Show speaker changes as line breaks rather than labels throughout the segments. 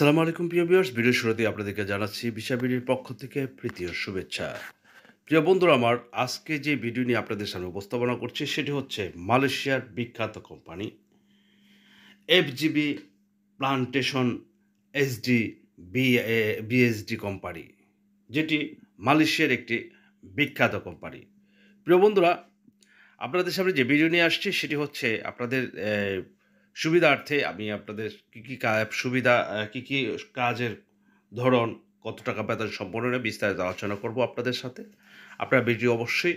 আসসালামু আলাইকুম প্রিয় ভিউয়ার্স, ভিডিও শুরুতেই আপনাদেরকে জানাচ্ছি ভিসা বিডির পক্ষ থেকে প্রীতি ও শুভেচ্ছা। প্রিয় বন্ধুরা আমার, আজকে যে ভিডিও নিয়ে আপনাদের সামনে উপস্থাপনা করছি সেটি হচ্ছে মালয়েশিয়ার বিখ্যাত company FGB plantation SD BSD company, যেটি মালয়েশিয়ার একটি বিখ্যাত কোম্পানি। প্রিয় বন্ধুরা, আপনাদের সামনে যে ভিডিও নিয়ে আসছি সেটি হচ্ছে আপনাদের সুবিধার্থে আমি আপনাদের কী কী সুবিধা, কী কী কাজের ধরন, কত টাকা বেতন সম্পন্ন বিস্তারিত আলোচনা করব আপনাদের সাথে। আপনারা ভিডিও অবশ্যই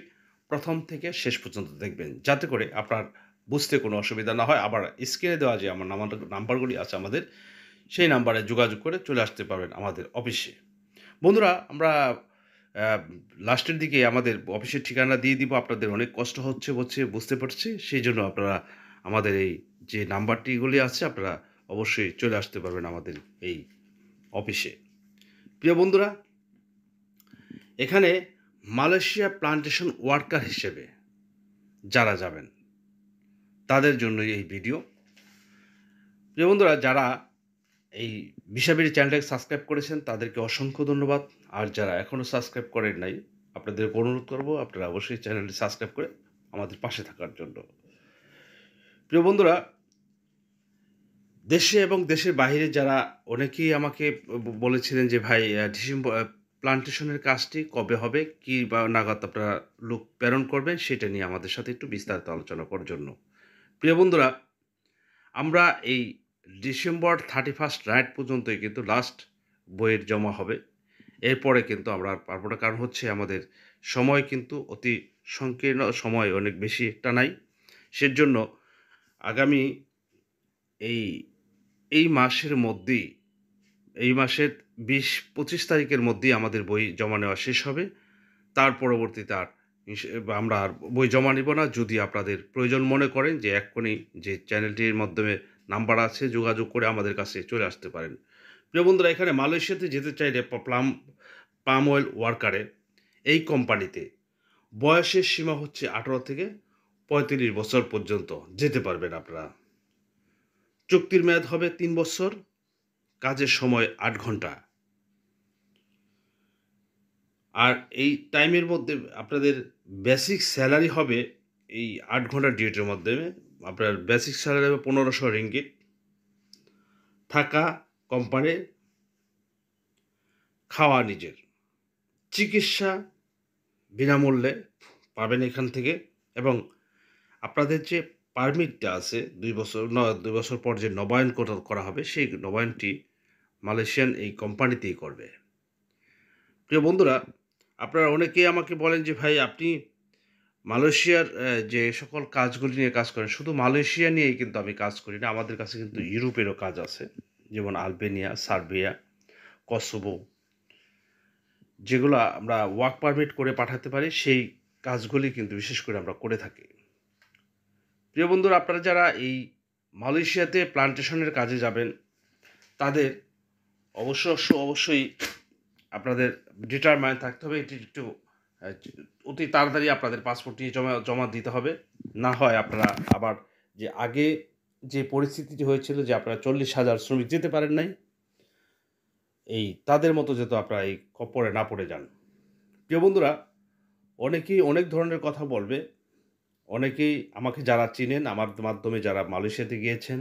প্রথম থেকে শেষ পর্যন্ত দেখবেন, যাতে করে আপনার বুঝতে কোনো অসুবিধা না হয়। আবার স্ক্রিনে দেওয়া যে আমার নাম্বারগুলি আছে আমাদের, সেই নাম্বারে যোগাযোগ করে চলে আসতে পারবেন আমাদের অফিসে। বন্ধুরা, আমরা লাস্টের দিকে আমাদের অফিসের ঠিকানা দিয়ে দিব। আপনাদের অনেক কষ্ট হচ্ছে বুঝতে পারছি। সেই জন্য আপনারা আমাদের এই যে নাম্বারটিগুলি আছে, আপনারা অবশ্যই চলে আসতে পারবেন আমাদের এই অফিসে। প্রিয় বন্ধুরা, এখানে মালয়েশিয়া প্লান্টেশন ওয়ার্কার হিসেবে যারা যাবেন তাদের জন্য এই ভিডিও। প্রিয় বন্ধুরা, যারা এই ভিসা বিডি চ্যানেলটাকে সাবস্ক্রাইব করেছেন তাদেরকে অসংখ্য ধন্যবাদ। আর যারা এখনও সাবস্ক্রাইব করেন নাই, আপনাদের অনুরোধ করব আপনারা অবশ্যই চ্যানেলটি সাবস্ক্রাইব করে আমাদের পাশে থাকার জন্য। প্রিয় বন্ধুরা, দেশে এবং দেশের বাইরে যারা অনেকেই আমাকে বলেছিলেন যে ভাই, ডিসেম্বর প্লান্টেশনের কাজটি কবে হবে, কি বা নাগাদ আপনারা লোক প্রেরণ করবেন, সেটা নিয়ে আমাদের সাথে একটু বিস্তারিত আলোচনা করার জন্য। প্রিয় বন্ধুরা, আমরা এই ডিসেম্বর 31 নাইট পর্যন্তই কিন্তু লাস্ট বইয়ের জমা হবে। এরপরে কিন্তু আমরা আর পারবো না, কারণ হচ্ছে আমাদের সময় কিন্তু অতি সংকীর্ণ, সময় অনেক বেশি একটা নাই। সেজন্য আগামী এই এই মাসের মধ্যেই, এই মাসের 20-25 তারিখের মধ্যেই আমাদের বই জমা নেওয়া শেষ হবে। তার পরবর্তীতে আর আমরা আর বই জমা নিব না। যদি আপনাদের প্রয়োজন মনে করেন যে এক্ষুনি যে চ্যানেলটির মাধ্যমে নাম্বার আছে, যোগাযোগ করে আমাদের কাছে চলে আসতে পারেন। প্রিয় বন্ধুরা, এখানে মালয়েশিয়াতে যেতে চাইলে পাম অয়েল ওয়ার্কারে এই কোম্পানিতে বয়সের সীমা হচ্ছে 18 থেকে 35 বছর পর্যন্ত যেতে পারবেন আপনারা। চুক্তির মেয়াদ হবে 3 বছর, কাজের সময় 8 ঘন্টা। আর এই টাইমের মধ্যে আপনাদের বেসিক স্যালারি হবে, এই 8 ঘন্টা ডিউটির মাধ্যমে আপনার বেসিক স্যালারি হবে 1500 রিঙ্গিট। থাকা কোম্পানির, খাওয়া নিজের, চিকিৎসা বিনামূল্যে পাবেন এখান থেকে। এবং আপনাদের যে পারমিটটা আছে 2 বছর পর যে নবায়ন করা হবে, সেই নবায়নটি মালয়েশিয়ান এই কোম্পানিতেই করবে। প্রিয় বন্ধুরা, আপনারা অনেকেই আমাকে বলেন যে ভাই, আপনি মালয়েশিয়ার যে সকল কাজগুলি নিয়ে কাজ করেন, শুধু মালয়েশিয়া নিয়েই কিন্তু আমি কাজ করি না। আমাদের কাছে কিন্তু ইউরোপেরও কাজ আছে, যেমন আলবেনিয়া, সার্বিয়া, কসোভো, যেগুলো আমরা ওয়ার্ক পারমিট করে পাঠাতে পারি, সেই কাজগুলি কিন্তু বিশেষ করে আমরা করে থাকি। প্রিয় বন্ধুরা, আপনারা যারা এই মালয়েশিয়াতে প্লান্টেশনের কাজে যাবেন, তাদের অবশ্যই আপনাদের ডিটারমাইন্ড থাকতে হবে। এটি একটু অতি তাড়াতাড়ি আপনাদের পাসপোর্টটি জমা দিতে হবে। না হয় আপনারা আবার যে আগে যে পরিস্থিতিটি হয়েছিল যে আপনারা 40,000 শ্রমিক যেতে পারেন নাই, এই তাদের মতো যেহেতু আপনারা এই খপ্পরে না পড়ে যান। প্রিয় বন্ধুরা, অনেকেই অনেক ধরনের কথা বলবে। অনেকেই আমাকে যারা চিনেন, আমার মাধ্যমে যারা মালয়েশিয়াতে গিয়েছেন,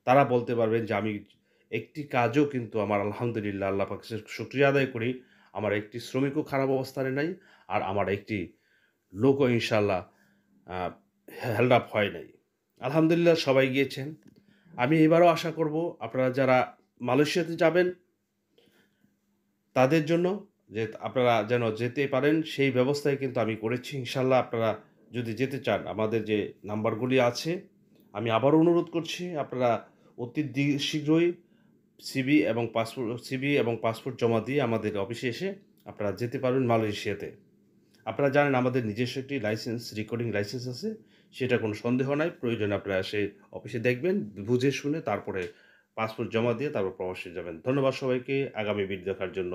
তারা বলতে পারবেন যে আমি একটি কাজও কিন্তু আমার আলহামদুলিল্লাহ আল্লাহ পাকের শুকরিয়া আদায় করি, আমার একটি শ্রমিকও খারাপ অবস্থানে নাই, আর আমার একটি লোকও ইনশাআল্লাহ হেল্ড আপ হয় নাই। আলহামদুলিল্লাহ সবাই গিয়েছেন। আমি এবারও আশা করব আপনারা যারা মালয়েশিয়াতে যাবেন তাদের জন্য যে আপনারা যেন যেতে পারেন, সেই ব্যবস্থাই কিন্তু আমি করেছি। ইনশাআল্লাহ আপনারা যদি যেতে চান, আমাদের যে নাম্বারগুলি আছে, আমি আবারও অনুরোধ করছি আপনারা অতি শীঘ্রই সিভি এবং পাসপোর্ট জমা দিয়ে আমাদের অফিসে এসে আপনারা যেতে পারবেন মালয়েশিয়াতে। আপনারা জানেন আমাদের নিজস্ব একটি রেকর্ডিং লাইসেন্স আছে, সেটা কোনো সন্দেহ নাই। প্রয়োজনে আপনারা এসে অফিসে দেখবেন, বুঝে শুনে তারপরে পাসপোর্ট জমা দিয়ে তারপর প্রবাসে যাবেন। ধন্যবাদ সবাইকে আগামী ভিডিও দেখার জন্য।